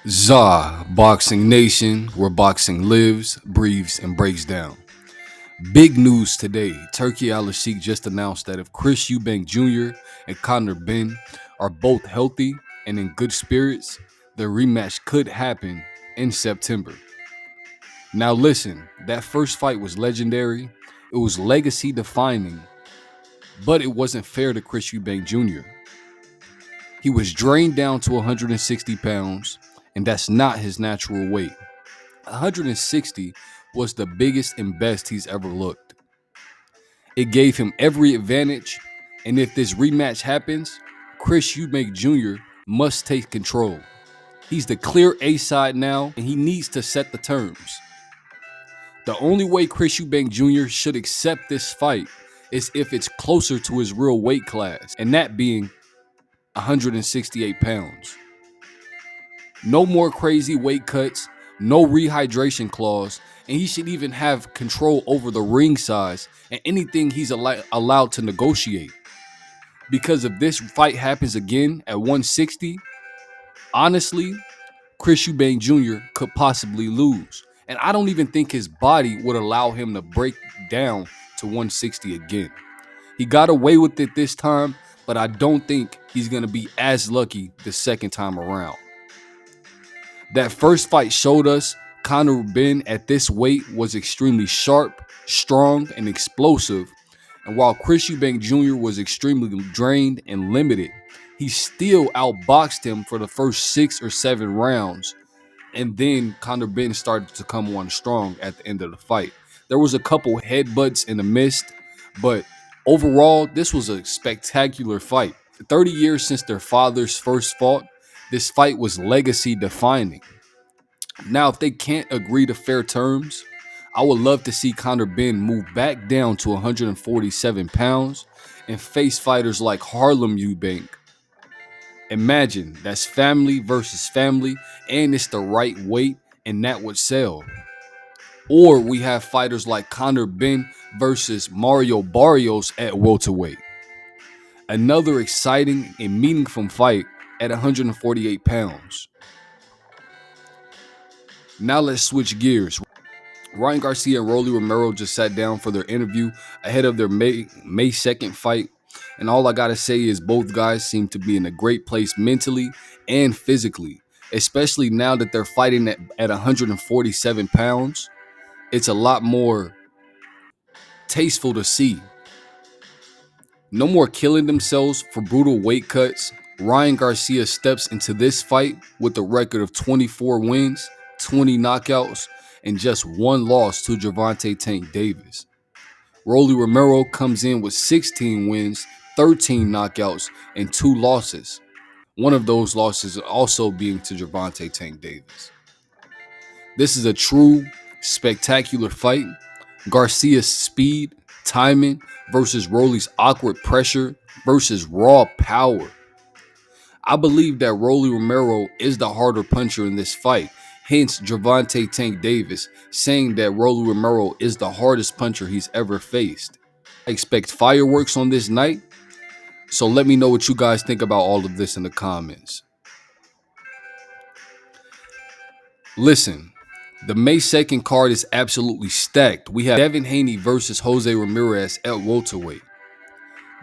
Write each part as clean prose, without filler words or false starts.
ZA, Boxing Nation, where boxing lives, breathes, and breaks down. Big news today. Turki Alalshikh just announced that if Chris Eubank Jr. and Conor Benn are both healthy and in good spirits, the rematch could happen in September. Now listen, that first fight was legendary. It was legacy defining, but it wasn't fair to Chris Eubank Jr. He was drained down to 160 pounds, and that's not his natural weight. 160 was the biggest and best he's ever looked. It gave him every advantage, and if this rematch happens, Chris Eubank Jr. must take control. He's the clear A side now, and he needs to set the terms. The only way Chris Eubank Jr. should accept this fight is if it's closer to his real weight class, and that being 168 pounds. No more crazy weight cuts, no rehydration clause, and he should even have control over the ring size and anything he's allowed to negotiate. Because if this fight happens again at 160, honestly, Chris Eubank Jr. could possibly lose. And I don't even think his body would allow him to break down to 160 again. He got away with it this time, but I don't think he's going to be as lucky the second time around. That first fight showed us Conor Benn at this weight was extremely sharp, strong, and explosive. And while Chris Eubank Jr. was extremely drained and limited, he still outboxed him for the first 6 or 7 rounds. And then Conor Benn started to come on strong at the end of the fight. There was a couple headbutts in the mist, but overall, this was a spectacular fight. 30 years since their fathers first fought, this fight was legacy defining. Now, if they can't agree to fair terms, I would love to see Conor Benn move back down to 147 pounds and face fighters like Harlem Eubank. Imagine, that's family versus family, and it's the right weight, and that would sell. Or we have fighters like Conor Benn versus Mario Barrios at welterweight. Another exciting and meaningful fight at 148 pounds. Now let's switch gears. Ryan Garcia and Romero just sat down for their interview ahead of their May 2nd fight. And all I gotta say is both guys seem to be in a great place mentally and physically, especially now that they're fighting at 147 pounds. It's a lot more tasteful to see. No more killing themselves for brutal weight cuts. Ryan Garcia steps into this fight with a record of 24 wins, 20 knockouts, and just 1 loss to Gervonta Tank Davis. Romero comes in with 16 wins, 13 knockouts, and 2 losses. One of those losses also being to Gervonta Tank Davis. This is a true spectacular fight. Garcia's speed, timing versus Rolly's awkward pressure versus raw power. I believe that Romero is the harder puncher in this fight. Hence, Gervonta Tank Davis saying that Romero is the hardest puncher he's ever faced. I expect fireworks on this night. So let me know what you guys think about all of this in the comments. Listen, the May 2nd card is absolutely stacked. We have Devin Haney versus Jose Ramirez at welterweight.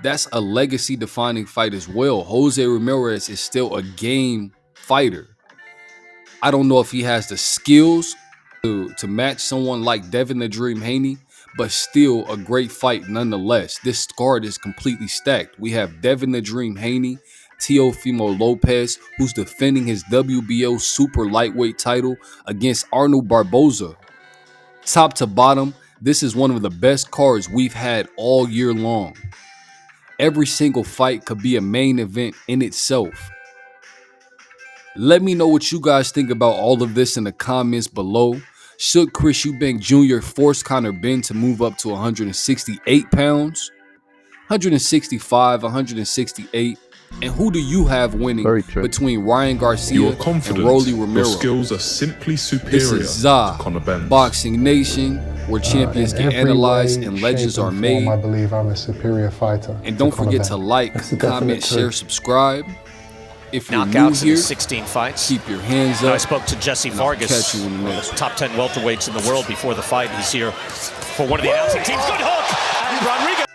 That's a legacy-defining fight as well. Jose Ramirez is still a game fighter. I don't know if he has the skills to match someone like Devin the Dream Haney, but still a great fight nonetheless. This card is completely stacked. We have Devin the Dream Haney, Teofimo Lopez, who's defending his WBO super lightweight title against Arnold Barboza. Top to bottom, this is one of the best cards we've had all year long. Every single fight could be a main event in itself. Let me know what you guys think about all of this in the comments below. Should Chris Eubank Jr. force Conor Benn to move up to 168 pounds? 165, 168? And who do you have winning between Ryan Garcia and Romero? Your skills are simply superior. This is ZA, Boxing Nation, where champions get analyzed and legends are made. I believe I'm a superior fighter. And don't forget to like, comment, share, subscribe. If you're new knockouts in here, his 16 fights. keep your hands I up. spoke to Jesse and I'll Vargas, catch you in the one of next the top 10 welterweights in the world before the fight. He's here for one of the announcing teams. Good hook! And Rodriguez.